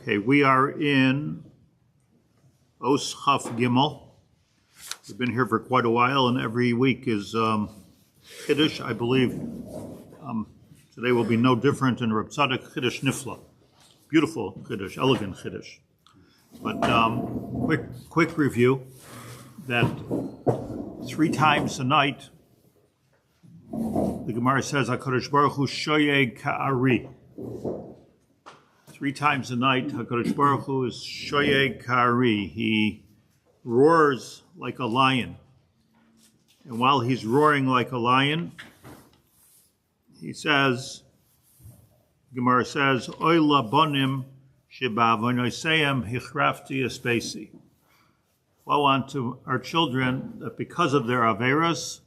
Okay, we are in Os Chaf Gimel. We've been here for quite a while, and every week is Kiddush. I believe today will be no different in Reb Tzadok Kiddush Nifla. Beautiful Kiddush, elegant Kiddush. But quick review that 3 times a night, the Gemara says, HaKadosh Baruch Hu shoyeg ka'ari. 3 times a night, HaKadosh Baruch Hu is shoyeg ka'ari. He roars like a lion. And while he's roaring like a lion, he says, Gemara says, Oy labonim sheba'avonoseihem hichrafti espesi. Woe unto our children that because of their averas,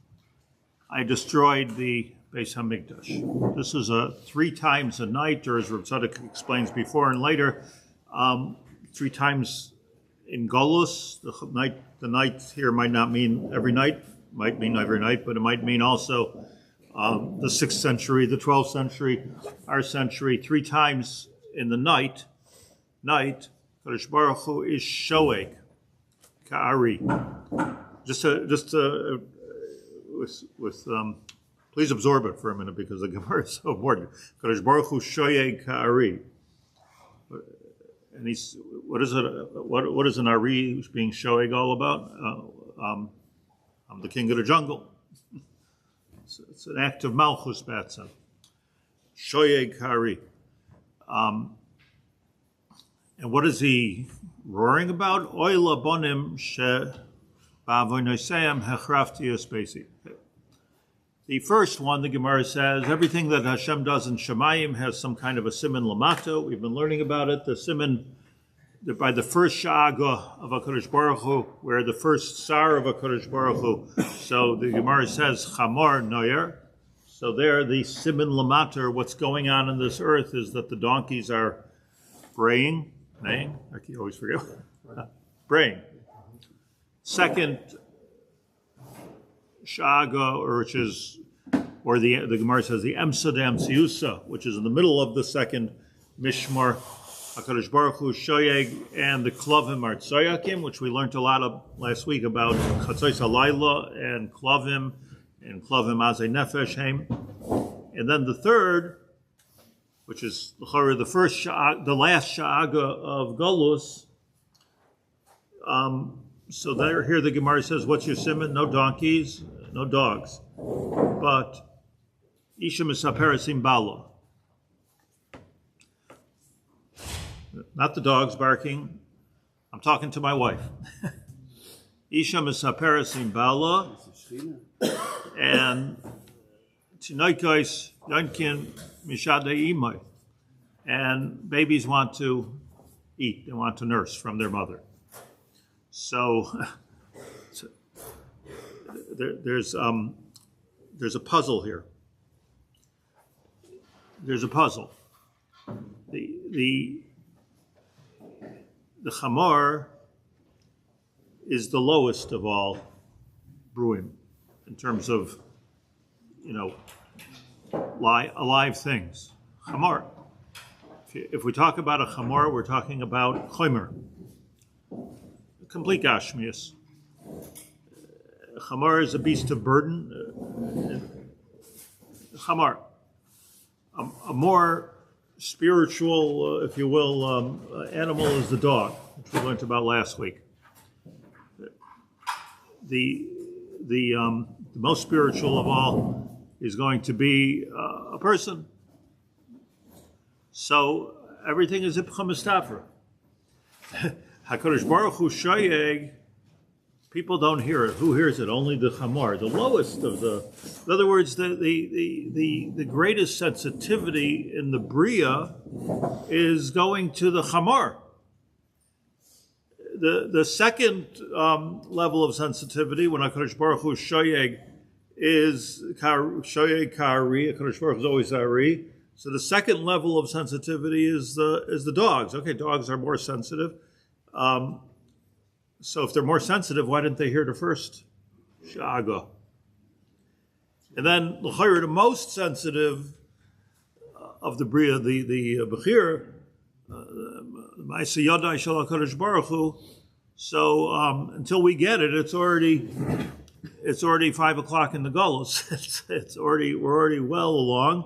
I destroyed the Beis Hamikdash. This is 3 times a night, or as Reb Tzadok explains before and later, 3 times in Golus. The night here might not mean every night, might mean every night, but it might mean also the 6th century, the 12th century, our century. 3 times in the night, Kadosh Baruch Hu is shoeg ka'ari. Please absorb it for a minute because the Gemara is so important. Kadosh Baruch Hu shoyeg ka'ari. And what is an ari who's being shoyeg all about? I'm the king of the jungle. It's an act of malchus batza. Shoyeg ka'ari. And what is he roaring about? Oy labonim she ba'avonoseihem hechrafti espesi. The first one, the Gemara says, everything that Hashem does in Shemayim has some kind of a siman lamato. We've been learning about it. The siman, by the first sha'aga of HaKadosh Baruch Hu, where the first sar of HaKadosh Baruch Hu. So the Gemara says, Chamor noyer. So there, the siman lamato, what's going on in this earth is that the donkeys are braying, I always forget, braying. Second sha'aga, or the Gemara says the emsa de emsiusa, which is in the middle of the second mishmar, HaKadosh Baruch Hu shoyeg, and the klavim are tzoyakim, which we learned a lot of last week about chatzos halayla and klavim azay nefesh heim. And then the third, which is the first the last sha'aga of Golus. So here the Gemara says, what's your simon? No donkeys, no dogs. But Isha misaperasim bala. Not the dogs barking. I'm talking to my wife. Isha misaperasim bala. And tinoikos yonkin mishade imay. And babies want to eat. They want to nurse from their mother. So there's a puzzle here. There's a puzzle. The chamor is the lowest of all bruim in terms of alive things. Chamor. If we talk about a chamor, we're talking about chomer. Complete gashmias. Chamar is a beast of burden. Chamar, a more spiritual, if you will, animal is the dog, which we learned about last week. The most spiritual of all is going to be a person. So everything is ipcha mistafra. HaKadosh Baruch Hu shoyeg, people don't hear it. Who hears it? Only the chamor, the lowest of the. In other words, the greatest sensitivity in the bria is going to the chamor. The second level of sensitivity when HaKadosh Baruch Hu shoyeg is shoyeg ka'ari. HaKadosh Baruch Hu is always ari. So the second level of sensitivity is the dogs. Okay, dogs are more sensitive. So if they're more sensitive, why didn't they hear the first sha'aga? And then the most sensitive of the bria, the bechir, the Ma'aseh Yadai Shel HaKadosh Baruch Hu. So until we get it, it's already 5 o'clock in the Golos. We're already well along.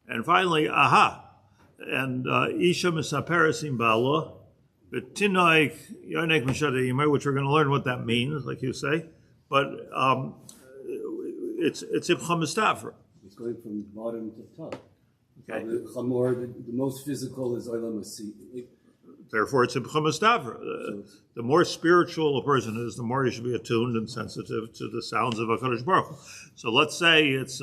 And finally, and Isha Misaperes im Balo, B'tinoik Yonek Mishadei Yimei, which we're going to learn what that means, like you say. But it's Ibcha Mistavra. It's going from bottom to top. Okay. The chamor, the most physical is Olam Asi. Therefore, it's Ibcha Mistavra. The more spiritual a person is, the more he should be attuned and sensitive to the sounds of HaKadosh Baruch Hu. So let's say it's,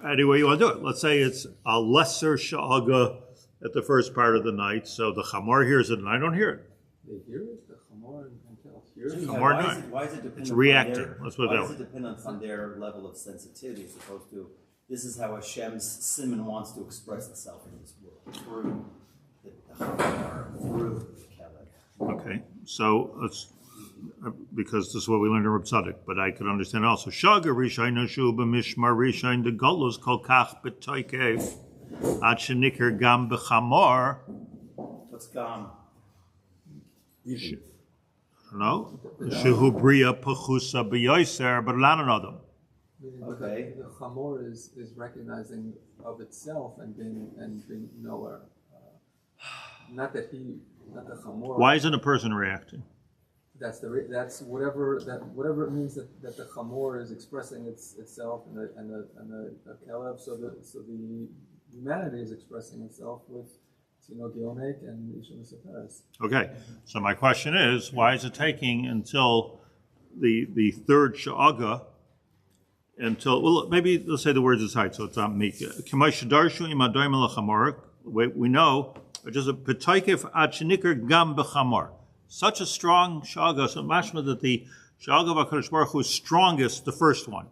any way you want to do it, let's say it's a lesser sha'aga at the first part of the night, so the chamor hears it and I don't hear it. They hear it? The chamor can tell. Why is it dependent? It's reacting. Why is it dependent on their level of sensitivity as opposed to this is how Hashem's simon wants to express itself in this world through the chamor, through the kelek. Okay, so let's, because this is what we learned in Reb Tzadok, but I could understand also. Shaga rishayin nashu b'mishmar rishayin de golos kol kach b'toikev ad shenikar gam b'chamor. What's gam? No, shehu bria pachusa b'yoser b'lanan adam. Okay. The chamor is recognizing of itself and being nowhere. Not the chamor. Why isn't a person reacting? That's whatever it means that the chamor is expressing itself and the kelev. So the humanity is expressing itself with Gionek and Isha Misaperes. Okay, so my question is, why is it taking until the third sha'aga, well, maybe let's say the words aside, so it's not me. We know, just a p'taikef ad shenikar gam b'chamor. Such a strong sha'aga, so mashma that the sha'aga of HaKadosh Baruch Hu is strongest, the first one.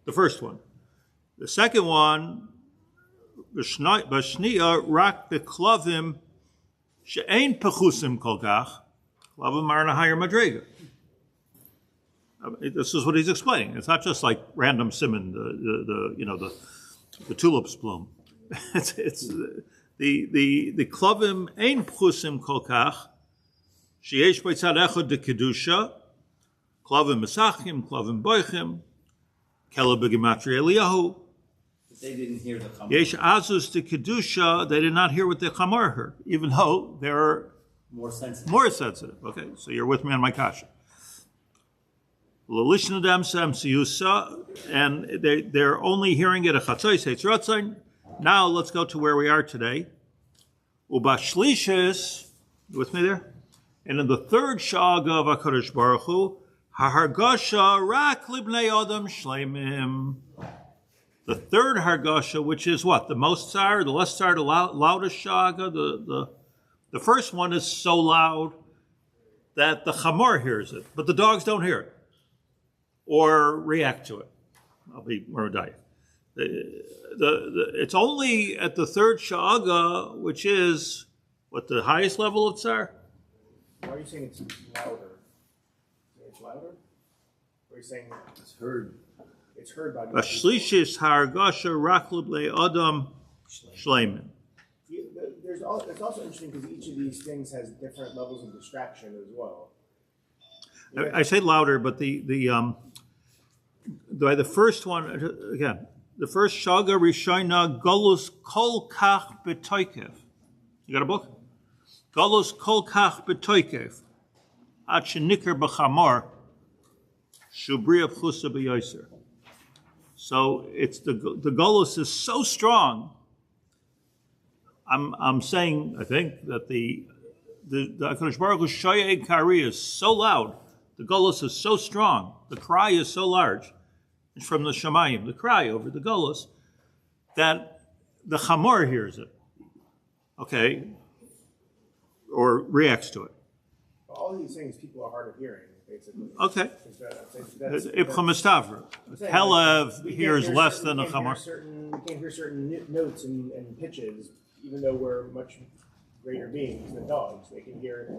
The second one, b'shniya rak b'klavim she'ein pechusim kol kach, klavim are in a higher madrega. This is what he's explaining. It's not just like random simon, the tulips bloom. it's the klavim ein pechusim kol kach. Sheyesh b'tzad echad de kedusha, klavim mesachim, klavim boichim, kelev b'gematria Eliyahu. They didn't hear the chamor. Yesh azus de kedusha, they did not hear what the chamor heard, even though they're More sensitive. Okay, so you're with me on my kasha. L'lishnadam sam siyusa, and they're only hearing it a chatzos heitzratzain. Now let's go to where we are today. Ubashlishes, you with me there? And in the third sha'aga of HaKadosh Baruch Hu, ha'hargasha rak libnei adam shleimim. The third hargasha, which is what? The most tsar, the less tsar, the loudest sha'aga. The first one is so loud that the chamor hears it, but the dogs don't hear it or react to it. I'll be more die. It's only at the third sha'aga, which is what, the highest level of tsar? Why are you saying it's louder? It's louder? Or are you saying It's heard. it's heard by the Bashlishis hargasha raklub le adam shleimin. It's also interesting because each of these things has different levels of distraction as well. I say louder, but the first one again, the first shaga rishayna golus kol kach betoikev. You got a book? Golus kol kach betoikev. Ad shenikar b'chamor shubria pchusa b'yoser. So it's the golus is so strong. I'm saying, I think, that the HaKadosh Baruch Hu's shoyei kari is so loud, the golus is so strong, the cry is so large, it's from the shamayim, the cry over the golus, that the chamor hears it, okay, or reacts to it. All these things people are hard of hearing, basically. Okay. That's Ibcha mistavra. Kelev hears less than a chamor. We can't hear certain notes and pitches, even though we're much greater beings than dogs. They can hear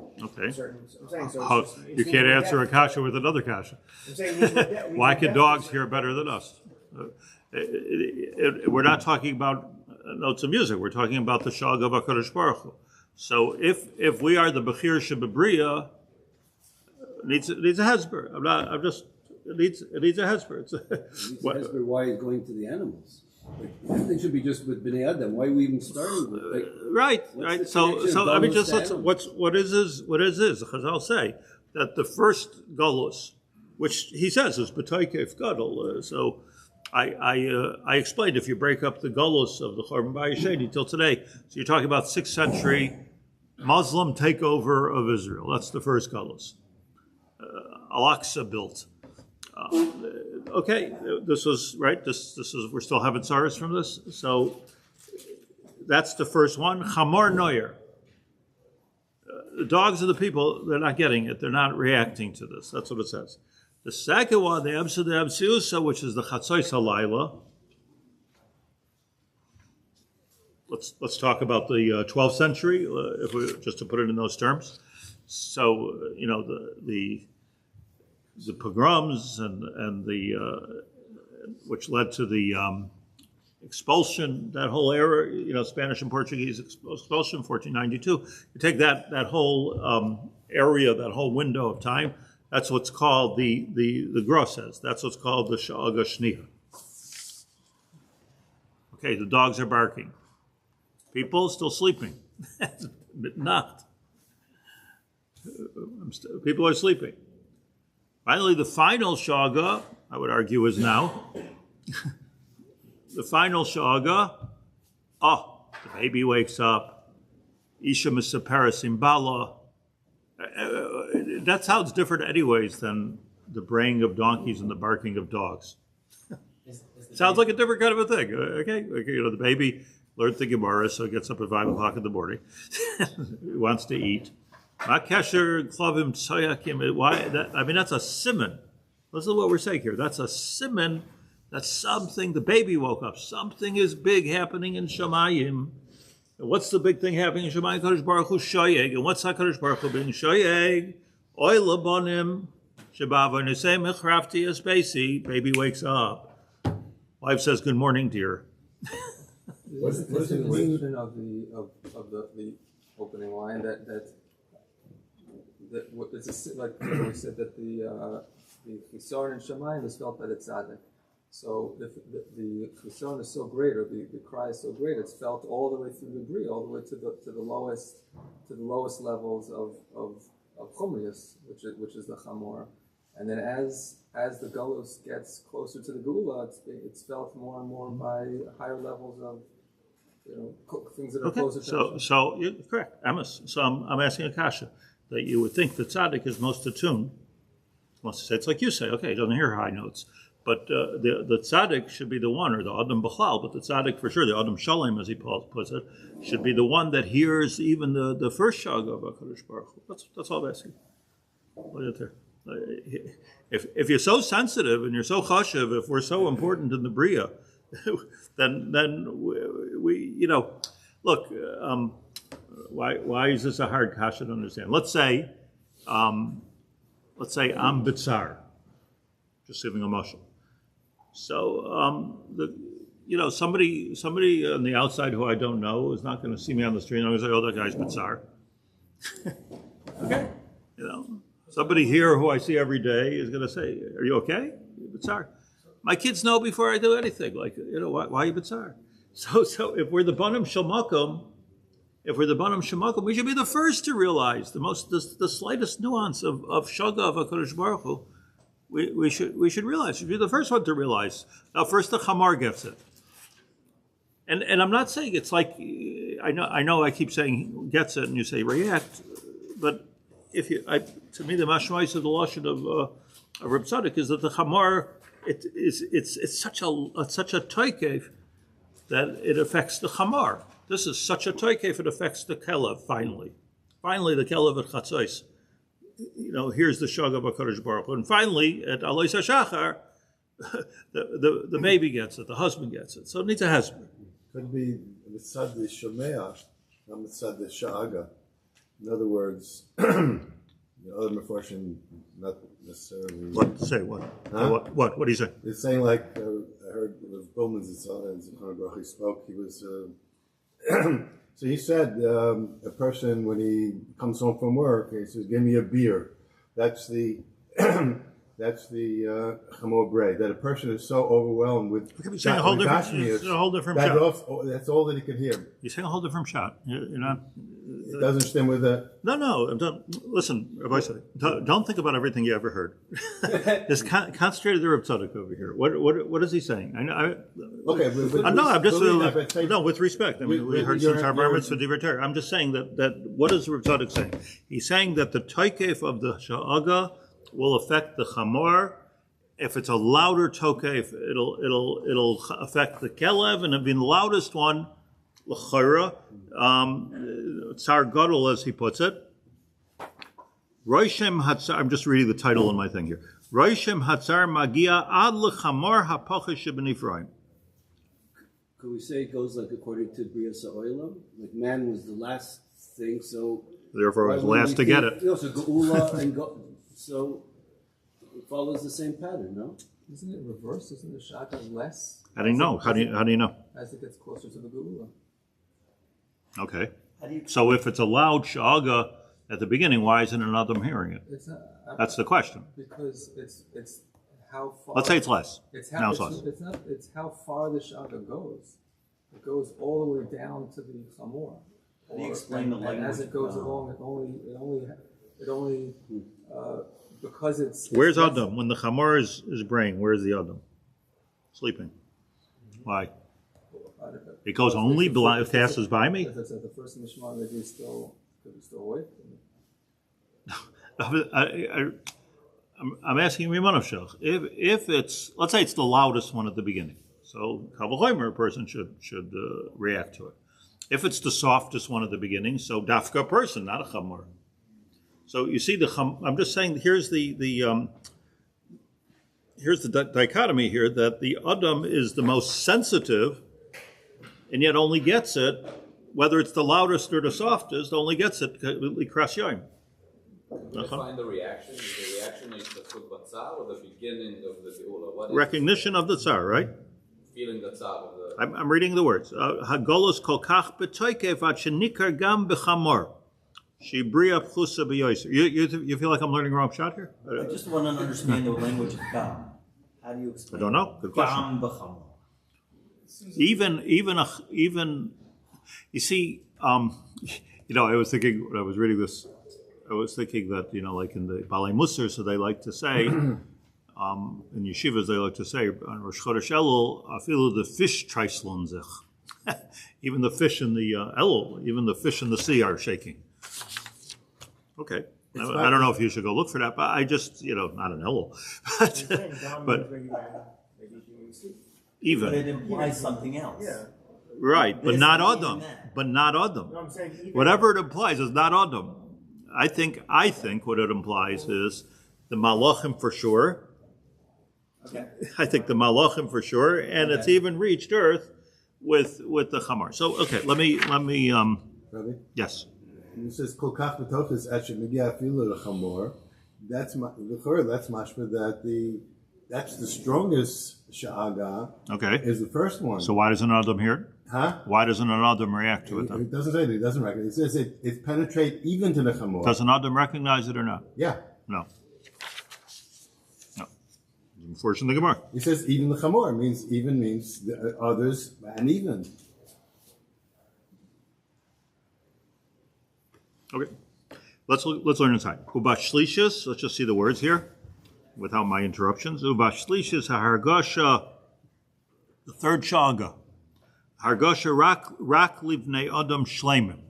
certain. I'm saying so. You can't answer a kasha with another kasha. I'm saying why can dogs hear better than us? We're not talking about notes of music. We're talking about the shag of HaKadosh Baruch Hu. So if we are the Bechir Shebebriya, it needs a hesber. It needs a hesber. It needs a hesber why it's going to the animals. Like, everything should be just with Bnei Adam. Why are we even starting with right. So I mean, just let's what is this? Chazal say that the first galus, which he says is b'toykef gadol. So I explained if you break up the galus of the Churban Bayesheni till today, so you're talking about 6th century Muslim takeover of Israel. That's the first galus. Al-Aqsa built. Okay, this was right. This is we're still having sorrows from this. So that's the first one. Chamor noyer. The dogs of the people, they're not getting it. They're not reacting to this. That's what it says. The second one, the Emsiusa, which is the Chatzois Halayla. Let's talk about the 12th century, if we just to put it in those terms. So the pogroms and the which led to the expulsion, that whole era, Spanish and Portuguese expulsion, 1492. You take that whole area, that whole window of time. That's what's called the Gra says. That's what's called the Sha'aga Shniya. Okay, the dogs are barking. People still sleeping. Nacht. People are sleeping. Finally, the final Sha'aga, I would argue, is now. The final Sha'aga, the baby wakes up. Isha Misaparis Imbala. That sounds different anyways than the braying of donkeys and the barking of dogs. Sounds like a different kind of a thing. Okay, the baby learned the Gemara, so he gets up at 5 o'clock in the morning. He wants to eat. Makesher klavim tsayakim. I mean, that's a siman. Listen to what we're saying here. That's a siman. That's something. The baby woke up. Something is big happening in Shamayim. And what's the big thing happening in Shamayim? Kadosh Baruch Hu shoyeg. And what's Kadosh Baruch Hu being shoyeg? Oy labonim shabava nesei mechrafti espesi. Baby wakes up. Wife says, "Good morning, dear." What's the conclusion of the opening line that it's like we said that the chisaron in Shamayim is felt by the tzaddik. So if the chisaron is so great, or the cry is so great, it's felt all the way through the bri, all the way to the lowest levels of chumrius, which is the chamor. And then as the galus gets closer to the gula, it's felt more and more by higher levels of things that are closer to. So you're correct, Amos. So I'm asking a kasha that you would think the tzaddik is most attuned. Wants to say it's like you say. Okay, he doesn't hear high notes, but the tzaddik should be the one, or the adam b'chlal. But the tzaddik for sure, the adam shalom, as he puts it, should be the one that hears even the first shag of HaKadosh Baruch Hu. That's all I'm asking. Look at there. If you're so sensitive and you're so chashiv, if we're so important in the bria, then we look. Why is this a hard kasha to understand? Let's say I'm bitzar, just giving a mushal. So somebody on the outside who I don't know is not going to see me on the street and I'm going to say, "Oh, that guy's bitzar." Okay, somebody here who I see every day is going to say, "Are you okay? Bitzar." My kids know before I do anything. Like, why are you bitzar? So if we're the banim shemakom, we should be the first to realize the slightest nuance of shaga of HaKadosh Baruch Hu. We should realize. We should be the first one to realize. Now, first the chamar gets it, and I'm not saying it's like I know I keep saying gets it, and you say react, but to me the mashmais of the lashon of Reb Tzadok is that the chamar it's such a toikev that it affects the chamar. This is such a toikev, it affects the kelev, finally. Finally, the kelev at Chatzos, here's the shag of HaKadosh Baruch Hu. And finally, at Alois HaShachar, the baby gets it, the husband gets it. So it needs a husband. Could be mitzad the shomea, not mitzad the sha'aga. In other words, the other meforshim, not necessarily. What? Say what? Huh? What do you say? It's saying like, I heard Bowman's Zichron Baruch spoke, he was So he said, a person when he comes home from work, he says, "Give me a beer." That's the chamor bread. That a person is so overwhelmed with. You're saying a whole different shot. That's all that he could hear. You're saying a whole different shot. You're not. It doesn't stem with that. No. Listen, Rabbi Yaacov, don't think about everything you ever heard. Just concentrate on the Reb Tzadok over here. What is he saying? Okay, I'm just with respect. I mean, we heard since our bar mitzvah divrei. I'm just saying that what is Reb Tzadok saying? He's saying that the tokeif of the sha'aga will affect the chamor. If it's a louder tokeif, it'll affect the kelev, and it'll be the loudest one. L'chayra, Tsar Gadol, as he puts it. Roishem Hatzar, I'm just reading the title on my thing here. Roishem Hatzar Magia Ad L'chamor HaPachish Sheben Ephraim. Could we say it goes like according to Bria Sa'olam? Like man was the last thing, so... Therefore, it was last to get it. So Geula and so it follows the same pattern, no? Isn't it reversed? Isn't the shaka less? How do you know? How do you know? As it gets closer to the Geula. Okay. So if it's a loud shaga at the beginning, why isn't another hearing it? That's the question. Because it's how far. Let's say it's less. It's less. It's how far the shaga goes. It goes all the way down to the chamor. How do you explain the language? And as it goes along, it only because it's. Where's Adam when the chamor is braying? Where's the Adam? Sleeping. Why? It goes only it passes by me. If it's at the first nishma, maybe he's still awake. I'm asking Mimanov if it's, let's say it's the loudest one at the beginning, so Kavachaymer, a person should react to it. If it's the softest one at the beginning, so dafka person, not a chamor. So you see I'm just saying here's the dichotomy here, that the Adam is the most sensitive, and yet only gets it, whether it's the loudest or the softest, only gets it likras yoim. Find the reaction. Is the reaction the tsar or the beginning of the geula? Recognition of the tsar, right? Feeling the tsar of the. I'm reading the words. Hagolos kol kach b'toikev ad shenikar gam b'chamor. Shibria pchusa b'yoser. You feel like I'm learning wrong shot here? I just want to understand the language of gam. How do you explain? I don't know. Good question. Gam b'chamor. Even you see, I was thinking when I was reading this, I was thinking that like in the Balei Musar, so they like to say in yeshivas they like to say on Rosh Chodesh Elul, afilu the fish treislon zich. Even the fish in the Elul, even the fish in the sea are shaking. Okay, I don't know if you should go look for that, but I just not an Elul, but even. But it implies something else. Yeah. Right, but not Adam. But not Adam. No, I'm saying whatever it implies is not Adam. I think what it implies is the malachim for sure. Okay. I think the malachim for sure, and it's even reached earth with the chamar. So let me Rabbi? Yes. It says kol kach b'tochis asher megia afilu l'chamor. That's mashma that's the strongest sha'aga. Okay. Is the first one. So why doesn't an Adam hear it? Huh? Why doesn't an Adam react to it then? It doesn't say that. It doesn't reckon. It says it penetrates even to the chamor. Does an Adam recognize it or not? Yeah. No. Unfortunately, the Gemara. He says even the chamor means the others and even. Okay. Let's learn inside. Ubashlishis. Let's just see the words here, without my interruptions. Ubashlishis hargasha. The third shaga. Hargasha rak livnei adam shleimim.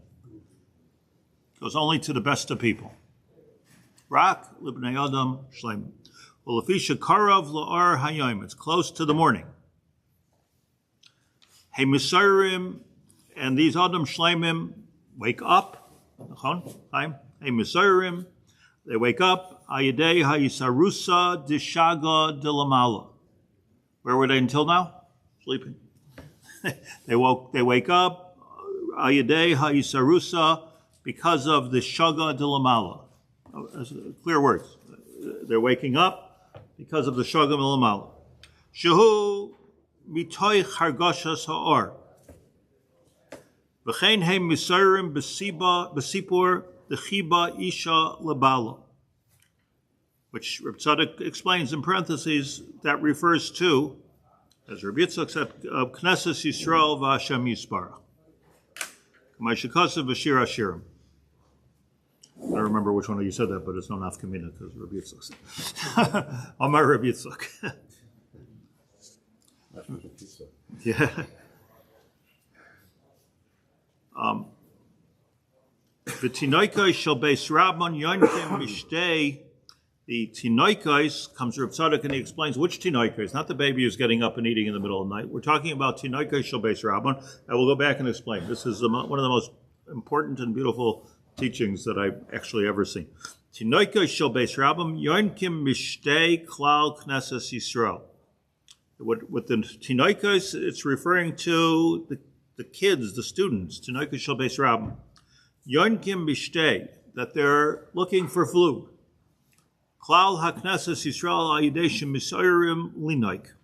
Goes only to the best of people. Rak livnei adam shleimim. Ulafisha karav la'ar hayom. It's close to the morning. Hey misarim, and these adam shleimim wake up. Hey misarim, they wake up. Ayadei hayisarusa dishaga dilamala. Where were they until now? Sleeping. They wake up. Ayadei hayisarusa, because of the shaga dilamala. Clear words. They're waking up because of the shaga dilamala. Shehu mitoich hargashas ha'or. V'chein he misayrim b'sipur dechiba isha lebala, which Reb Tzadok explains in parentheses that refers to, as Rabbi Yitzchak said, Knesset Yisrael v'Hashem Yisparach. Ma'ishikasav v'shir hashirim. I don't remember which one of you said that, but it's no nafkamina because Rabbi Yitzchak said. Amar Rabbi Yitzchak. Yeah. V'tinoikos shel beis Rabban yonkim mishtei. The tinoikos comes from Tzadok, and he explains which tinoikos, not the baby who's getting up and eating in the middle of the night. We're talking about tinoikos shel beis Rabban. I will go back and explain. This is one of the most important and beautiful teachings that I've actually ever seen. Tinoikos shel beis Rabban yonkim mishtei klal knesses Yisrael. With the tinoikos, it's referring to the kids, the students. Tinoikos shel beis Rabban yonkim mishtei, that they're looking for food. Klal haknesses Yisrael ayideshim misoyrim linoik.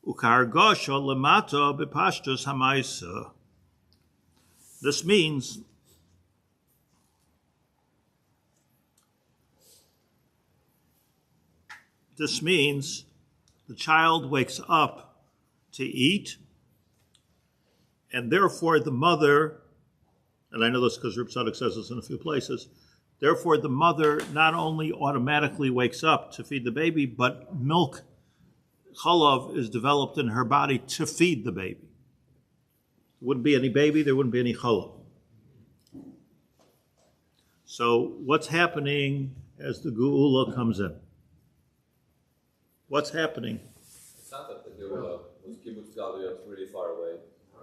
Ukargosha lemata bepashtus hamaisa. This means the child wakes up to eat, and therefore the mother, and I know this because Reb Tzadok says this in a few places, therefore the mother not only automatically wakes up to feed the baby, but milk, chalav, is developed in her body to feed the baby. There wouldn't be any baby, there wouldn't be any chalav. So what's happening as the geula comes in? What's happening? It's not that the geula was kibbutz galuyot really far away.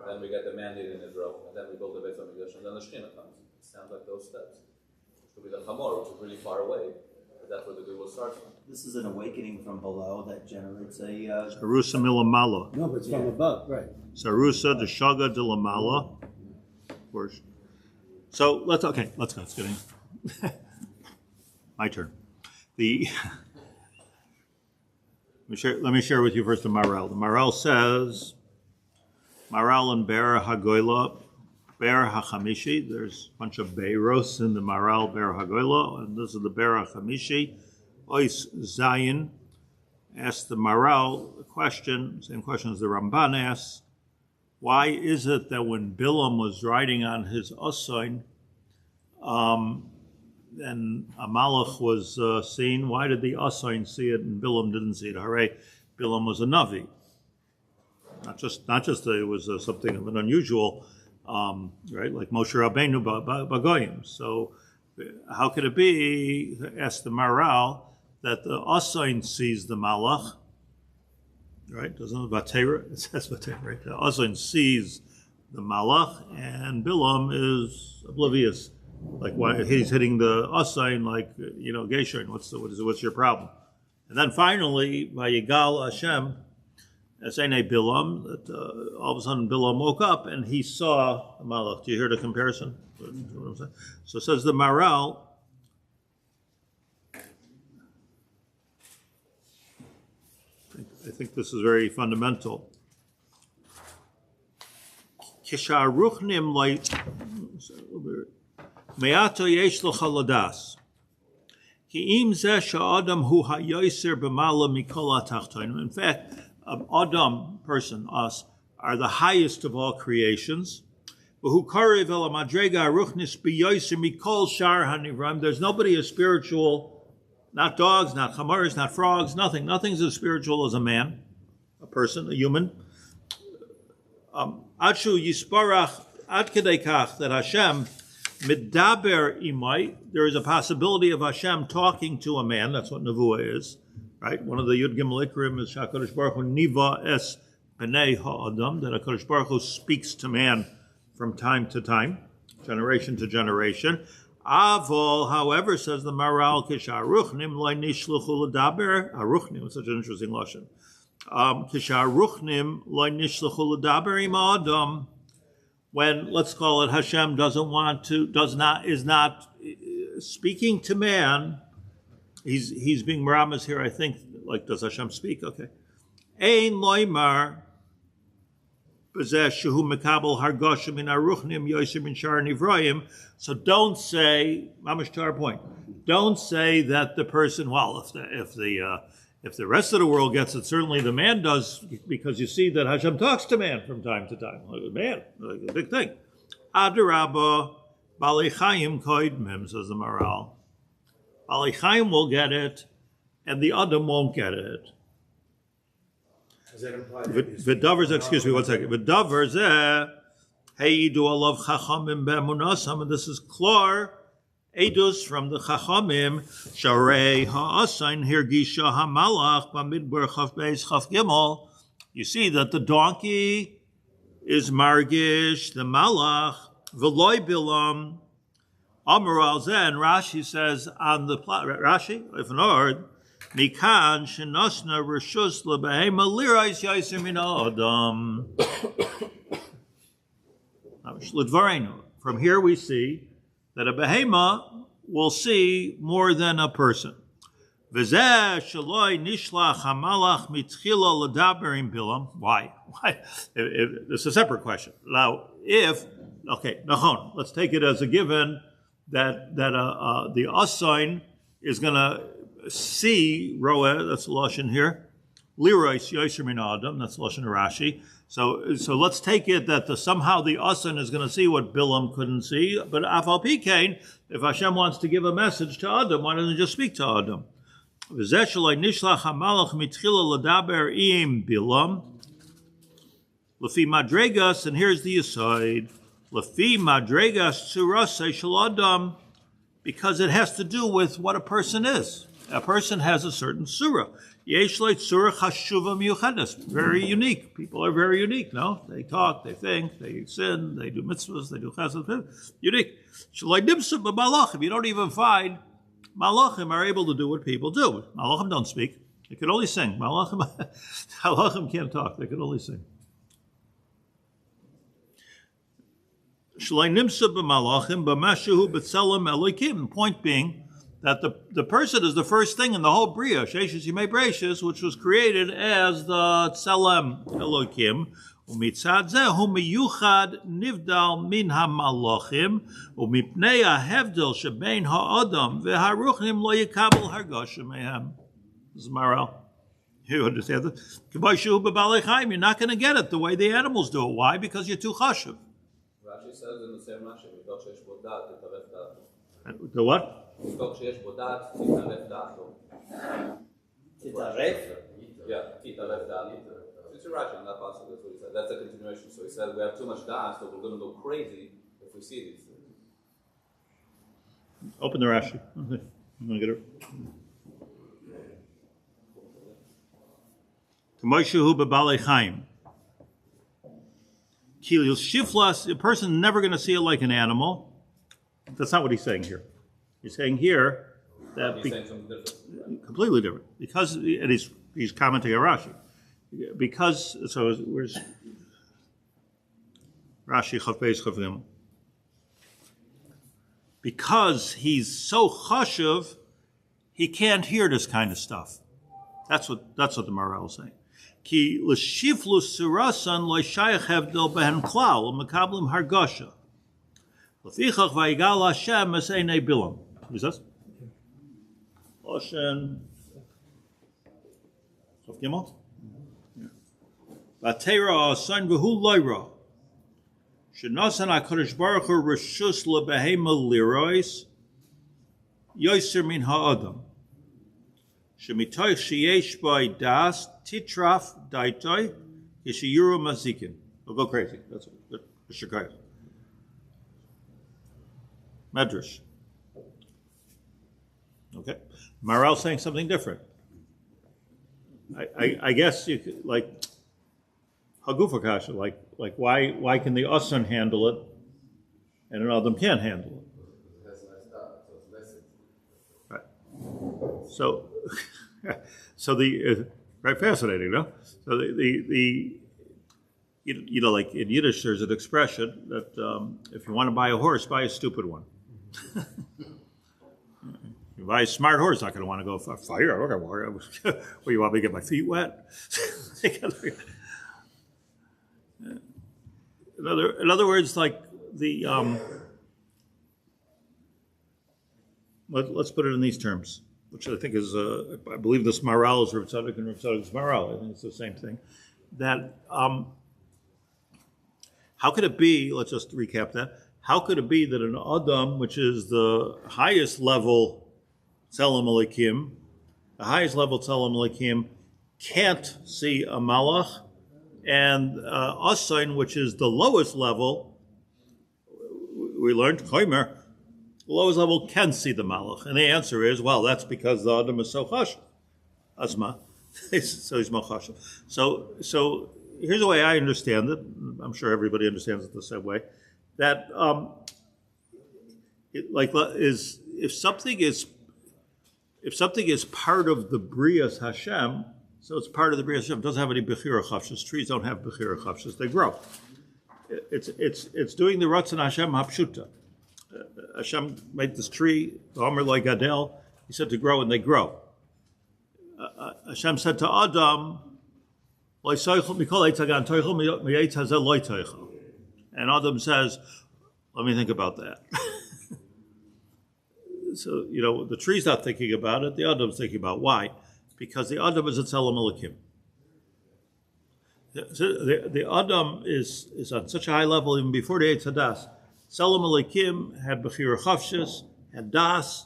Then we get the mandate in Israel, and then we build the Beis HaMikdash, and then the Shechina comes. It sounds like those steps. It could be the Chamor, which is really far away, but that's where the geula starts from. This is an awakening from below that generates a... Sarusa milamala. No, but it's from above, right. Sarusa de shaga de lamala. Of course. So let's go. It's getting my turn. Let me share with you first the Maral. The Maral says, Maral and Ber Hagoyla, Ber HaChamishi. There's a bunch of Beiros in the Maral Ber Hagoyla, and this is the Ber HaChamishi. Ois Zayin asked the Maral a question, same question as the Ramban asks. Why is it that when Bilam was riding on his Osain, and a Malach was seen, why did the Osain see it and Bilam didn't see it? Hooray, Bilam was a Navi. Not just that it was something of an unusual, right, like Moshe Rabbeinu Bagoyim. So how could it be, asked the Maral, that the Osain sees the Malach, right? Doesn't it Vatera? It says Vatera, right? The Osain sees the Malach, and Bilam is oblivious. Like, why he's hitting the Osain, like, Geshen, what's your problem? And then finally, Vayigal Hashem, Esene Bilam, that all of a sudden Bilam woke up and he saw a Malach. Do you hear the comparison? So it says the Maral, I think this is very fundamental. Kisharuchnim like me'ato yesh lecha ladas ki im zeh she'adam hu hayoser b'mala mikol ha'tachtonim. In fact, Adam, person, us, are the highest of all creations. There's nobody as spiritual, not dogs, not chamars, not frogs, nothing. Nothing's as spiritual as a man, a person, a human. Adshu yisparach ad kedei kach, that Hashem midaber imai, there is a possibility of Hashem talking to a man. That's what nevuah is. Right, one of the Yud Gimel Ikrim is HaKadosh Baruch Hu Niva Es B'nei Ha'adam, that HaKadosh Baruch Hu speaks to man from time to time, generation to generation. Avol, however, says the Maral, Kisharuchnim Lo Nishluchu L'daber. Aruchnim, it's such an interesting lashon. Kisharuchnim Lo Nishluchu L'daber Im Adam. When, let's call it, Hashem is not speaking to man. He's being meramas here, I think, like, does Hashem speak? Okay. Ein loymar So don't say, mamash to our point, don't say that the person, well, if the rest of the world gets it, certainly the man does, because you see that Hashem talks to man from time to time. Like, man, like a big thing. Adarabba, Balei Chaim koidmim, says the Maral. Balei Chaim will get it, and the Adam won't get it. Does that imply V'davar, excuse me one second. V'davar zeh, heidu alav chachamim be'emunasam, and this is Klor, Edus from the Chachamim, Sharei ha'asain hirgisha hamalach b'midbar chaf beis chaf gimel. You see that the donkey is margish, the malach, v'loi bilam, Amar al zeh, and Rashi says on the plot, Rashi, if an ord, Mikan shenasna reshus lebehema lirais yaiser min ha'adam. From here we see that a behema will see more than a person. V'zeh shaloi nishlach hamalach mitchila l'daber im bilam. Why? It's a separate question. Now, nachon, let's take it as a given that the asain is going to see roeh. That's the lashon here. Lirais yaiser min ha'adam. That's the lashon of Rashi. So let's take it that somehow the asan is going to see what Bilam couldn't see. But afal pikein, if Hashem wants to give a message to Adam, why doesn't he just speak to Adam? V'zeh shaloi nishlach hamalach mitchila l'daber im Bilam. Lefi madregas, and here's the aside. Lefi madregas tsurasei shel Adam, because it has to do with what a person is. A person has a certain surah. Yesh le tzurah chashuva miyuchadas. Very unique. People are very unique, no? They talk, they think, they sin, they do mitzvahs, they do chesed. Unique. Shalai nimsa b'malachim. You don't even find malachim are able to do what people do. Malachim don't speak. They can only sing. Malachim can't talk. They can only sing. Shalai nimsa b'malachim b'mashuhu b'tzelem elokim. Point being, that the person is the first thing in the whole Bria, Sheishes Yimei Breishis, which was created as the Tzelem Elokim. Umitzad zeh hu miyuchad nivdal min ha-malachim umipnei ha-hevdel shebein ha-adam v'haruchnim lo yikabel hargasha mehem. This is Maral. You understand this? You're not going to get it the way the animals do it. Why? Because you're too chashuv. Rashi says in the same Rashi, the what? מתוך שיש בו דעת, תתערף דעתו. תתערף? Yeah, תתערף דעתו. It's a Rashi in that passage, that's what he said. That's a continuation. So he said, we have too much da'at, so we're going to go crazy if we see these things. Open the Rashi. Okay. I'm going to get it. K'moishehu b'balei chaim. Kehillas Shivtei, a person is never going to see it like an animal. That's not what he's saying here. He's saying here that He's saying something different. Completely different. Because, and he's commenting on Rashi. Because, so where's Rashi Chafez Chavim? Because he's so chashuv, he can't hear this kind of stuff. That's what the Maral is saying. Ki l'shiflus surasan lo'shayach hevdel behen klal u'mekablim hargasha. L'fichach vayigal Hashem es einei bilam. What is this? Loshen. Sof Gimel? Vatera asan v'hu loyra. Shenasan HaKadosh Baruch Hu reshus lebehema lirois yoser min ha'adam. Shemitoich sheyesh by das titraf daitoi yeshiyuru mazikin. I'll go crazy. That's it. That's Shekayah. Medrash. Okay. Maral saying something different. I guess you could, like Hagufa Kasha, like why can the Asan handle it and an Adam can't handle it? Right. So the right, fascinating, no? So the you know, like in Yiddish, there's an expression that if you want to buy a horse, buy a stupid one. You buy a smart horse, not going to want to go for fire. Okay, well, you want me to get my feet wet? in other words, like the let's put it in these terms, which I think is I believe this moral is Rav Tzadok and Rav Tzadok's moral. I think it's the same thing. That how could it be? Let's just recap that. How could it be that an Adam, which is the highest level Tzelem Elikim, the highest level Tzelem Elikim, can't see a Malach, and Asain, which is the lowest level, we learned, Chomer, the lowest level can see the Malach. And the answer is, well, that's because the Adam is so chashav. Asma. So he's more chashav. So here's the way I understand it. I'm sure everybody understands it the same way. That if something is part of the Brias Hashem, so it's part of the Brias Hashem. It doesn't have any bechira chavshus. Trees don't have bechira chavshus. They grow. It's doing the Ratzon Hashem hapshuta. Hashem made this tree, the Omer Lo Gadel. He said to grow, and they grow. Hashem said to Adam, and Adam says, let me think about that. So, the tree's not thinking about it, the Adam's thinking about it. Why? Because the Adam is a Tzelem Elikim. The Adam is on such a high level, even before the Eitz Hadas. Tzelem Elikim had Bechira Chavshis, had Das,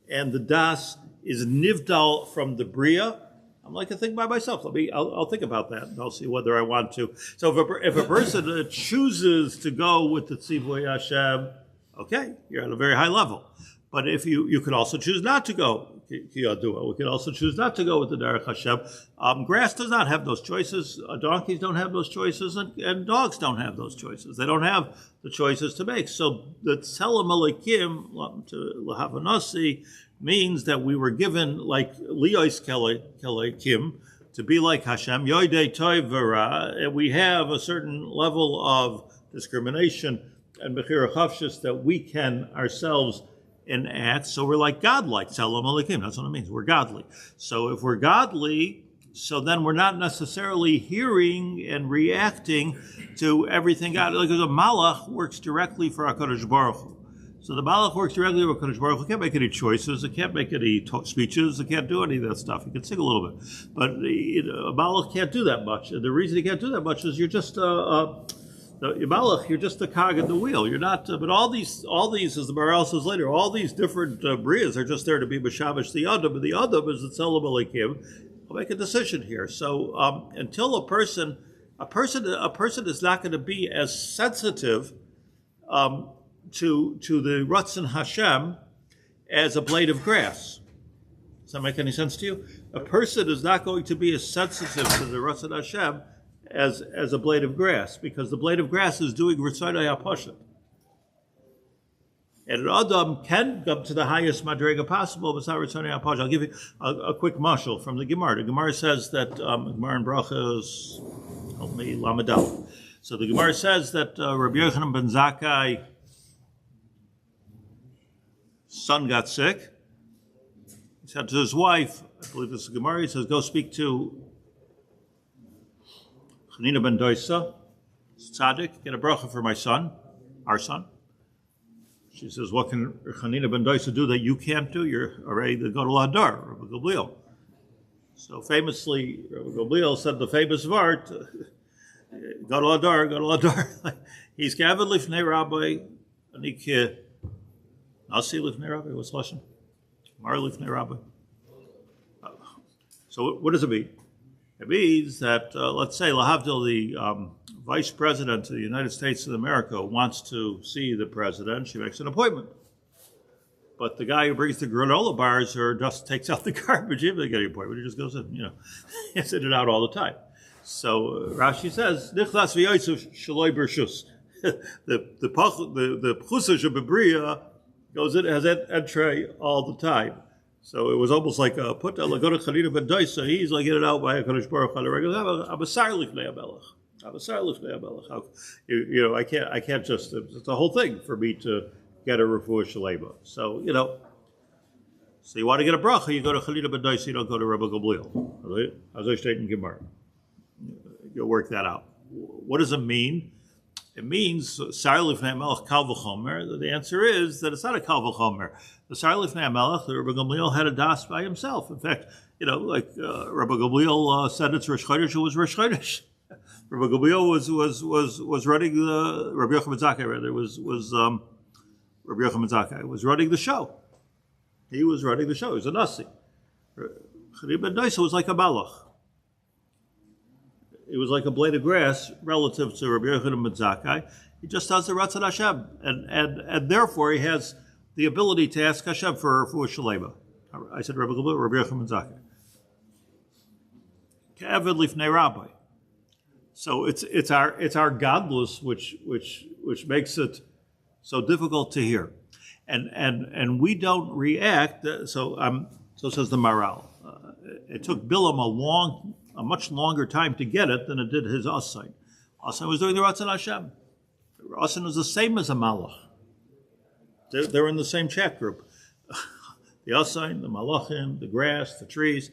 and the Das is Nivdal from the Bria. I'm like a thing by myself. I'll think about that, and I'll see whether I want to. So if a person chooses to go with the Tzivui Hashem, okay, you're at a very high level. But if you could also choose not to go, we could also choose not to go with the Derech Hashem. Grass does not have those choices. Donkeys don't have those choices, and dogs don't have those choices. They don't have the choices to make. So the Tzelem Elikim to Lahavanasi means that we were given, like Liyos Kelekim, to be like Hashem, Yoidei Toiv V'Ra, and we have a certain level of discrimination and Bechira Chavshis that we can ourselves enact. So we're like godlike, Tzelem Elikim. That's what it means. We're godly. So if we're godly, so then we're not necessarily hearing and reacting to everything God. Like a Malach works directly for HaKadosh Baruch Hu. So the Malach works directly with HaKadosh Baruch Hu. It can't make any choices. It can't make any speeches. It can't do any of that stuff. It can sing a little bit. But a Malach can't do that much. And the reason he can't do that much is you're just Malach, you're just a cog in the wheel. You're not. But all these, as the Maral says later, all these different brias are just there to be Meshavish the Adam. And the Adam is the Tzelem Elikim. I'll make a decision here. So until a person is not going to be as sensitive to the Ratzon Hashem as a blade of grass. Does that make any sense to you? A person is not going to be as sensitive to the Ratzon Hashem as a blade of grass, because the blade of grass is doing Ritzonai HaPashut. And an Adam can come to the highest Madrega possible, but it's not Ritzonai HaPashut. I'll give you a quick mashal from the Gemara. The Gemara says that, Gemara in Brachos, help me, Lamadal. So the Gemara says that Rabbi Yochanan ben Zakkai, son got sick. He said to his wife, I believe this is Gemara, he says, go speak to Chanina ben Doisa, Tzaddik, get a bracha for my son, our son. She says, what can Chanina ben Doisa do that you can't do? You're already the Gadol Hadar, Rabbi Gamliel. So famously, Rabbi Gamliel said the famous vart, Gadol Hadar. He's gathered lifnei Rabbi, anik Nasi lifnei Rabbi, what's lashon? Mar lifnei Rabbi. So what does it mean? It means that, let's say, Lahavdil, the Vice President of the United States of America, wants to see the President. She makes an appointment. But the guy who brings the granola bars or just takes out the garbage, he doesn't get any appointment. He just goes in, He's in and out all the time. So Rashi says, Nichlas v'yoytzu shaloi bershus. The Pchusa Shebebriya goes in, has entree all the time. So it was almost like a put a Lagona Chanina ben Doisa. He's like get it out by a Kadosh Baruch on a regular. I'm a sar lifnei Amelech. I can't just. It's a whole thing for me to get a refuah shalema. So so you want to get a bracha, you go to Chanina ben Doisa. You don't go to Rabbi Gamliel. As I state in Gemara, you'll work that out. What does it mean? it means Sar Lifnei Melech Kal V'chomer. The answer is that it's not a Kal V'chomer. The Sar Lifnei Melech, the Rabbi Gamliel had a das by himself. In fact, like Rabbi Gamliel said, it's Rosh Chodesh. It was Rosh Chodesh. Rabbi Gamliel was running the Rabbi Yaacov Haber rather was Rabbi Yaacov Haber was running the show. He was running the show. He was a nasi. Chari ben Daisa was like a malach. It was like a blade of grass relative to Rabbi Yochanan Zakai. He just does the Ratzon Hashem, and therefore he has the ability to ask Hashem for Shalema. I said Rabbi Yochanan Zakai. Ke'eved lifnei Rabbi. So it's our godless which makes it so difficult to hear, and we don't react. So says the Maral. It took Bilam a much longer time to get it than it did his Asain. Asain was doing the Ratzon Hashem. Asain was the same as a Malach. They're in the same chat group. The Asain, the Malachim, the grass, the trees.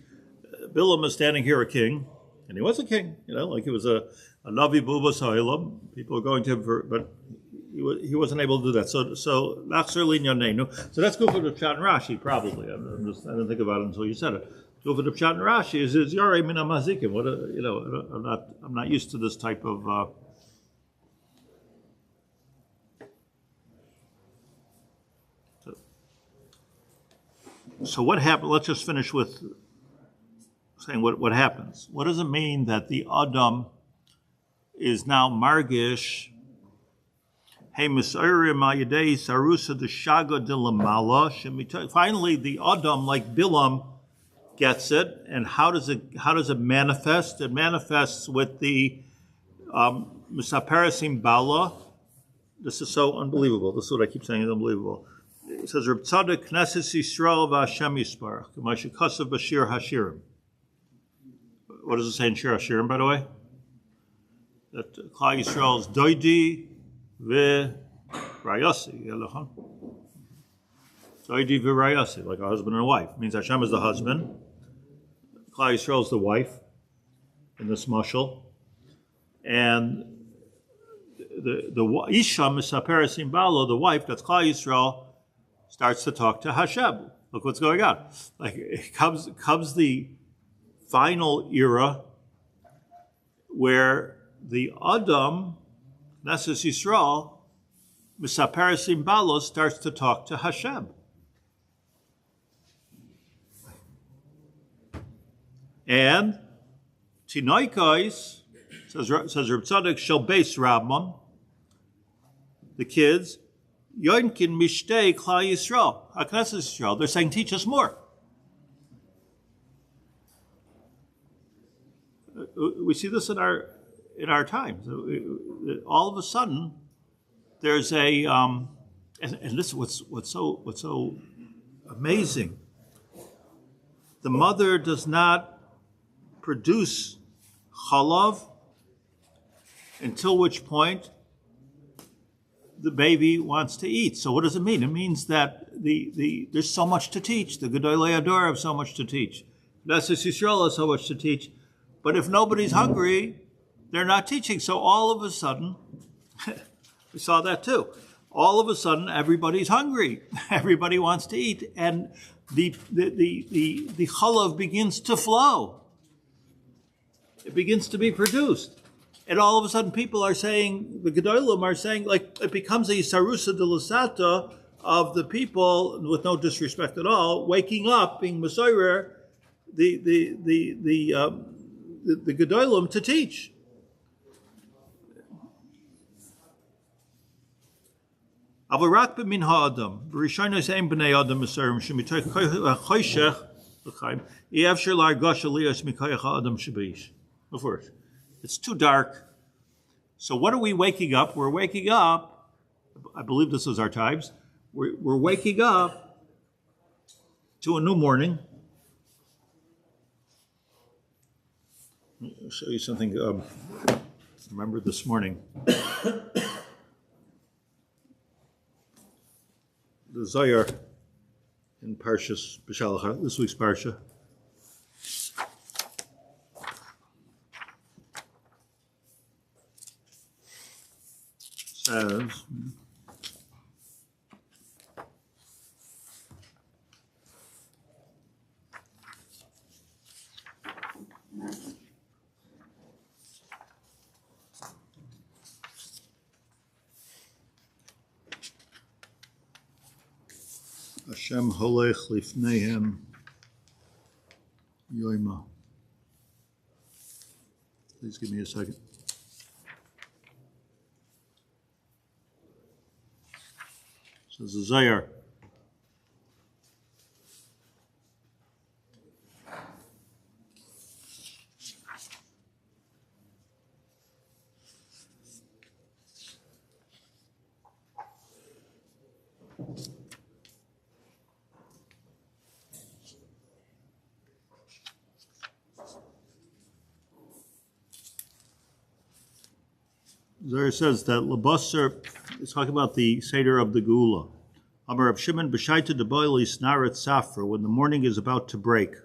Bilam is standing here a king, and he was a king, like he was a Navi Buba Sa'ilam. People were going to him but he wasn't able to do that. So Nachzer Linyanenu. So that's good for the Pshat and Rashi, probably. I didn't think about it until you said it. Go for the Pshat and Rashi is Yarei Min HaMazikim. I'm not used to this type of. So what happened? Let's just finish with saying what happens. What does it mean that the Adam is now margish? Hey, Misayrim Ayadei Sarusa the Shaga de Lamala. Finally, the Adam, like Bilam, gets it. And how does it manifest? It manifests with the Misaparasim Bala. This is so unbelievable. This is what I keep saying is unbelievable. It says, Reb Tzadok Knesset Yisrael v'Hashem Yisparach. K'mashikasav b'Shir Hashirim. What does it say in Shir Hashirim, by the way? That Klal Yisrael is doidi v'rayasi. Doidi v'rayasi, like a husband and a wife. It means Hashem is the husband. Klal Yisrael is the wife in this mashal. And the Isha Misaparasim Balo, the wife, that's Klal Yisrael, starts to talk to Hashem. Look what's going on. Like it comes the final era where the Adam, Knesset Yisrael, Misaparasim Balo, starts to talk to Hashem. And Tinoikais, says Reb Tzadok, shall base Rabban, the kids, Yoinkin Mishtei Klal Yisrael, HaKnesset Yisrael. They're saying, teach us more. We see this in our times. All of a sudden, there's a and this is what's so amazing. The mother does not produce chalav until which point the baby wants to eat. So what does it mean? It means that there's so much to teach. The Gedolei Ador have so much to teach. Knesset Yisrael has so much to teach. But if nobody's hungry, they're not teaching. So all of a sudden, we saw that too. All of a sudden, everybody's hungry. Everybody wants to eat, and the chalav begins to flow. It begins to be produced. And all of a sudden people are saying, the Gedolim are saying, like, it becomes a Sarusa de Lasata of the people, with no disrespect at all, waking up, being Messiah, the Gedolim to teach. Avarak b'min ha'adam, b'rishonos ein b'nei adam mesarim, shemitoy choshech l'chaim, yevshir l'argosh aliyos mikoyach ha'adam shebeish. Of course. It's too dark. So what are we waking up? We're waking up, I believe this is our times, we're waking up to a new morning. I'll show you something. Remember this morning. The Zohar in Parshas B'Shalach, this week's Parsha. says, Hashem holech lifneihem yoima. Please give me a second. Says the Zayar. Zayar says that Labasser is talking about the Seder of the Geula. Amar Reb Shimon b'shaita de'boil isnaret safra, when the morning is about to break.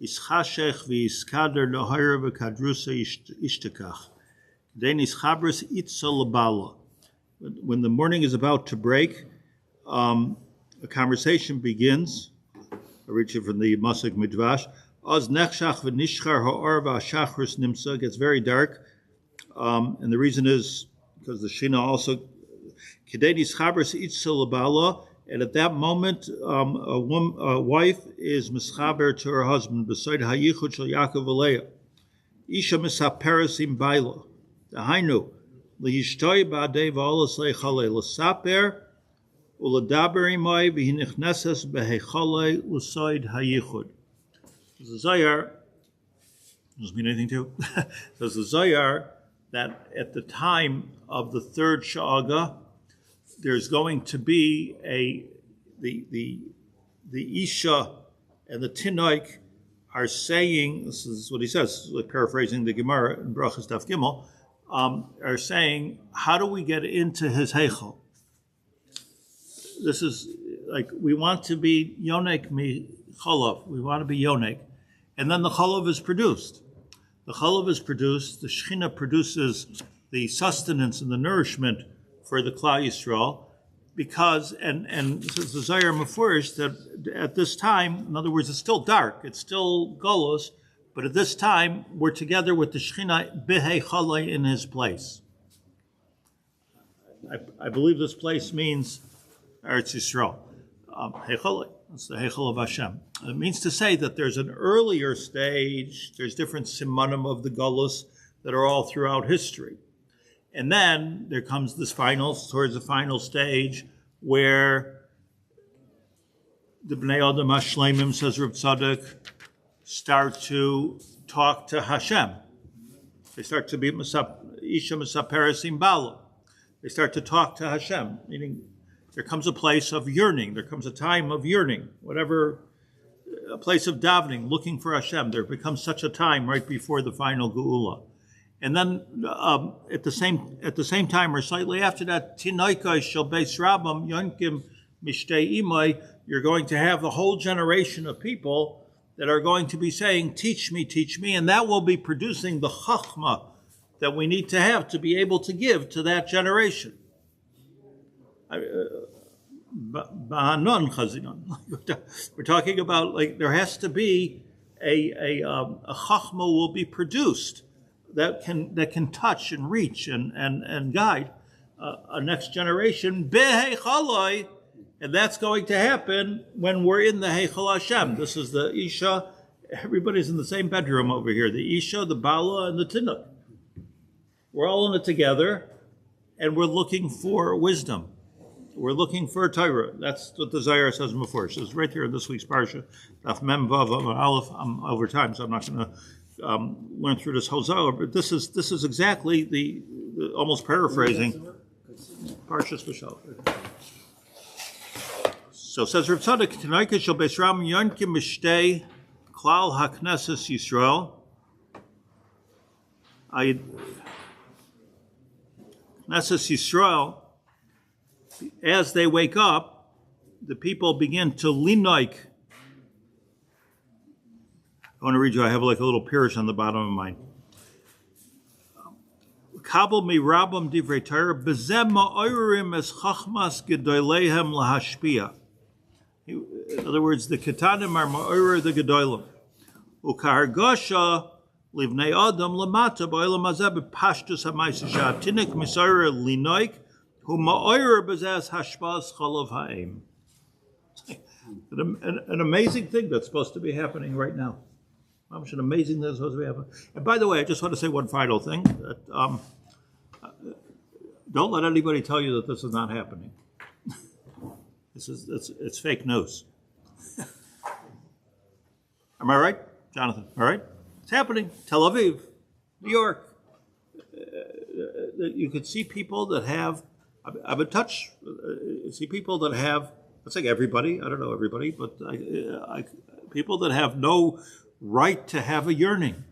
Ischashech v'iskader lahayr v'kadrusa ishtekach. Then ischabris itza labala. When the morning is about to break, a conversation begins. I read it from the Masik Midrash. Oz nechshach v'nishchar ha'or v'ashachris nimsa. It gets very dark. And the reason is because the Shina also, and at that moment, a wife is mischaber to her husband, beside hayichud shel Yaakov Aleya. Isha misaperesim Biylä. Dahainu, lihishtoy ba'adei v'olas leichale, l'saper, u'ledaber imay, v'hinichneses behechale, l'soid hayichud. The Zayar, doesn't mean anything to you. Says the Zayar, that at the time of the third Sha'aga, there's going to be the Isha and the Tinoik are saying, this is what he says, like paraphrasing the Gemara in Brachas Daf Gimel, are saying, how do we get into his Heichal? This is like, we want to be Yonek mi Cholav, we want to be Yonek, and then the Cholav is produced. The chalav is produced, the Shechina produces the sustenance and the nourishment for the Klal Yisrael, because, and says the Zayar Mefurish, that at this time, in other words, it's still dark, it's still Golos, but at this time, we're together with the Shechina B'hei Chalei in his place. I believe this place means Eretz Yisrael. Hechalei. It's the Heichal of Hashem. It means to say that there's an earlier stage, there's different simanim of the Gullus that are all throughout history. And then there comes this towards the final stage, where the Bnei Adam HaShleimim, says Reb Tzadok, start to talk to Hashem. They start to be Isha Misaperesim Biylä. They start to talk to Hashem, meaning there comes a place of yearning. There comes a time of yearning, a place of davening, looking for Hashem. There becomes such a time right before the final Geula. And then at the same time, or slightly after that, Tinoikai shel beis Rabbam yonkim mishtei imay, you're going to have the whole generation of people that are going to be saying, teach me, and that will be producing the chachma that we need to have to be able to give to that generation. We're talking about, like, there has to be a chachma will be produced that can touch and reach and guide a next generation b'hei chaloi, and that's going to happen when we're in the Heichal Hashem. This is the Isha. Everybody's in the same bedroom over here. The Isha, the Biylä, and the Tinuk. We're all in it together, and we're looking for wisdom. We're looking for Torah. That's what the Zayar says before. It says right here in this week's parsha, Daf Mem Vav Aleph. I'm over time, so I'm not going to learn through this whole Zayar. But this is exactly the almost paraphrasing Parshas V'Shal. So says Reb Tzadok, Tanoika shel beis Rabbam yonkim mishtei klal haknesses Yisrael. Knesses Yisrael. As they wake up, the people begin to linoik. I want to read you, I have like a little pirish on the bottom of mine. Kabel mi rabam divrei Torah bezem ma'orim es chachmas gedoleihem lahashpia. In other words, the ketanim are ma'orer the gedolim. Ukargosha livnei adam lamata ba'olam hazeh b'pashtus ha'ma'aseh sha'atinik misorer linoik hu ma'orer bezeh hashpas chalav ha'em. An amazing thing that's supposed to be happening right now. An amazing thing that's supposed to be happening. And by the way, I just want to say one final thing. That, don't let anybody tell you that this is not happening. It's fake news. Am I right, Jonathan? All right? It's happening. Tel Aviv, New York. You could see people that have, I'm in touch, see people that have, let's say everybody, I don't know everybody, but people that have no right to have a yearning,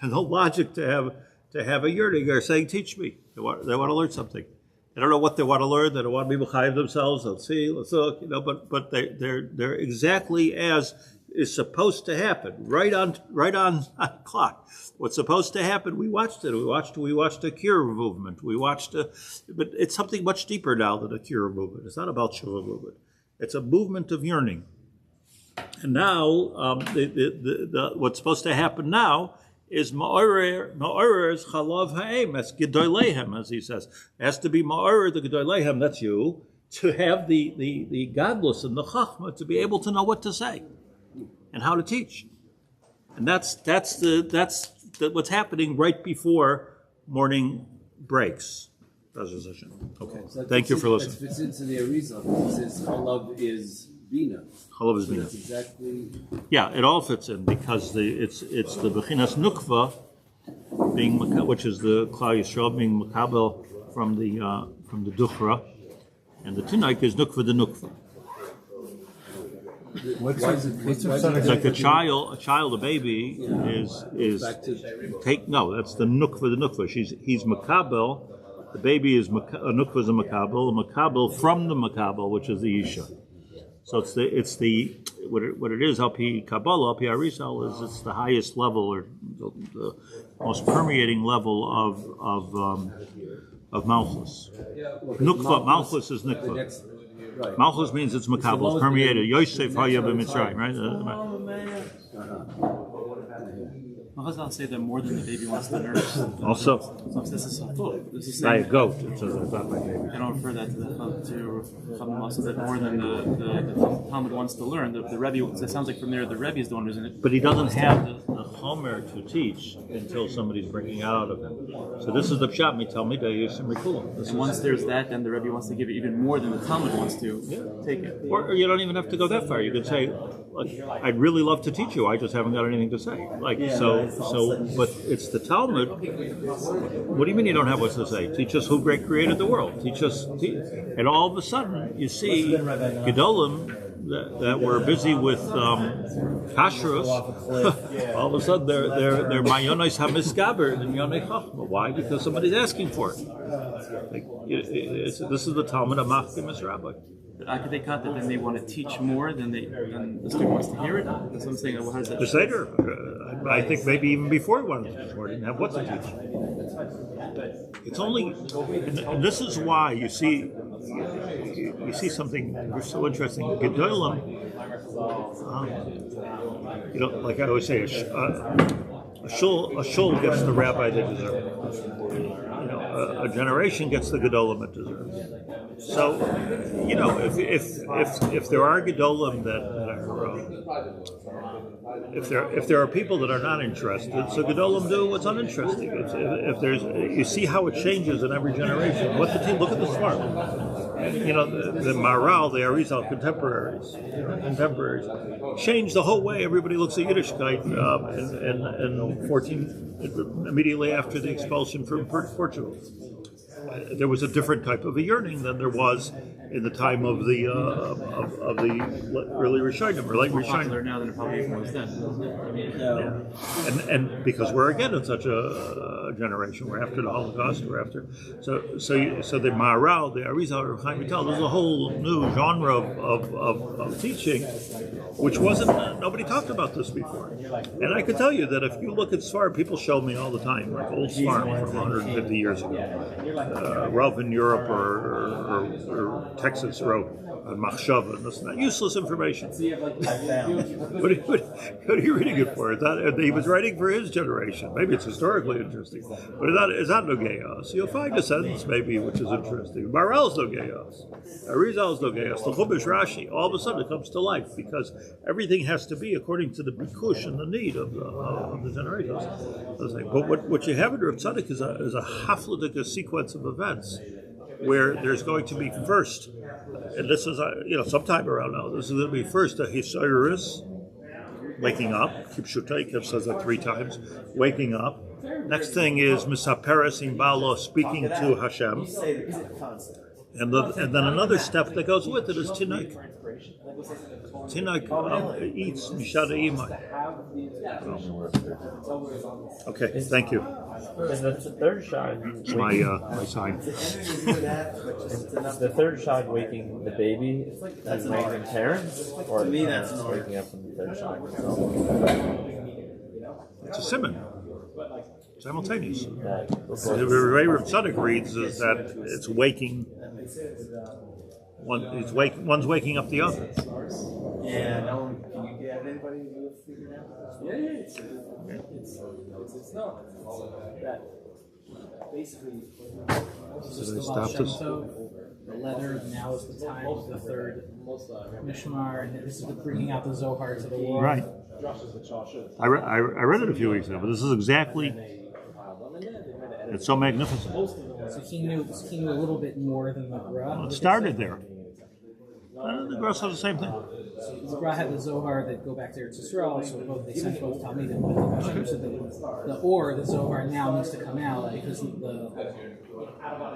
no logic to have a yearning are saying, teach me. They want to learn something. They don't know what they want to learn. They don't want to be Chaim themselves. Let's see, let's look, but they're exactly as is supposed to happen, right on clock. What's supposed to happen, we watched it. We watched a Shiur movement. But it's something much deeper now than a Shiur movement. It's not about Shiur movement. It's a movement of yearning. And now, what's supposed to happen now is ma'orer is chalav ha'em. That's gedoleihem, as he says. It has to be ma'orer the gedoleihem. That's you, to have the godless and the chachma to be able to know what to say and how to teach. And that's what's happening right before morning breaks. Okay. So thank you for listening. That fits into the Arizal. It says chalav is bina. Chalav is bina. That's exactly. Yeah, it all fits in because it's the bechinas nukva being, which is the Klal Yisrael being makabel from the duchra, and the tinaik is nukva the nukva. What's like a child, a baby is take that's the nukva. He's makabel. The baby is a nukva is a makabel from the makabel, which is the isha. So it's the what it is. Al-pi Kabbalah, Al-pi Arizal is it's the highest level or the most permeating level of Malchus. Nukva, Malchus is nukva. Right. Malchus means it's makabel, it's permeated. Yosef haya b'Mitzrayim, right? Malchus don't say that more than the baby wants to nurse. Also, so this is by a goat. It says it's not by baby. I don't refer that to also that more than the Talmud wants to learn. The Rebbe, it sounds like from there the Rebbe is the one who's in it. But he doesn't have the chomer to teach until somebody's bringing out of him. So this is the pshat. Me tell me da yishim rikulam. And once there's that, then the Rebbe wants to give it even more than the Talmud wants to take it. Or you don't even have to go that far. You could say, I'd really love to teach you. I just haven't got anything to say. But it's the Talmud. What do you mean you don't have what to say? Teach us who created the world. And all of a sudden you see Gedolim that were busy with kashrus. All of a sudden they're mayonos hamisgaber and yonei chachma. Why? Because somebody's asking for it. This is the Talmud of Machkim as Rabbi. Could they cut that then they want to teach more than the student wants to hear it? That's what I'm saying. How does that? The Seder, I think maybe even before he wanted to teach more, didn't have what to teach. It's only, and this is why you see something so interesting. Gedolim, like I always say, a shul gets the rabbi they deserve. A generation gets the gedolim it deserves. So, if there are gedolim that are, if there are people that are not interested, so gedolim do what's uninteresting. If there's, you see how it changes in every generation. Look at the Svarim. The Maharal, the Arizal contemporaries, changed the whole way everybody looks at Yiddishkeit in 14, immediately after the expulsion from Portugal. there was a different type of a yearning than there was in the time of the early Rishonim, or late More popular Rishonim. now than it probably even was then. I mean, And because we're again in such a generation, we're after the Holocaust, we're after so the Maharal, the Arizal, Chaim, there's a whole new genre of teaching, which wasn't nobody talked about this before. And I could tell you that if you look at Sfar, people show me all the time, like old Sfar from 150 years ago. Ralph in Europe or Texas wrote on Machshava and this and that. Useless information. What are you reading it for? He was writing for his generation. Maybe it's historically interesting, but it's not Nogeyos. You'll find a sentence maybe which is interesting. Marel's Nogeyos. Arizal's Nogeyos. The Chumash Rashi. All of a sudden it comes to life because everything has to be according to the bikush and the need of the generations. But what you have in Rav Tzaddik is a hafladik, a sequence of events where there's going to be first, and this is sometime around now. This is going to be first a hisayrus, waking up. Kipshutei says that 3 times. Waking up. Next thing is misaperes imbalo, speaking to Hashem. And then another step that goes with it is Tinok. Tinok eats Mishada Imai. Okay, thank you. And the third shot, It's my sign. the third shot waking the baby, that's waking parents, or the parents waking up from the third shot. It's a simon. Simultaneous. The That, way Rav Tzaddik reads is that it's waking. One's waking up the other. Yeah, no one. Can you get anybody who figured it out? It's not. That basically. Did I stop this? The letter, now is the time of the third Mishmar, and this is the bringing out the Zohar to the world. Right. I read it a few weeks ago, but this is exactly. It's so magnificent. So he knew a little bit more than the Gra. Well, it started there. The Gra said the same thing. So the Gra had the Zohar that go back to Eretz Yisrael, so they sent both Talmidim. But the Hashem said the Zohar now needs to come out because the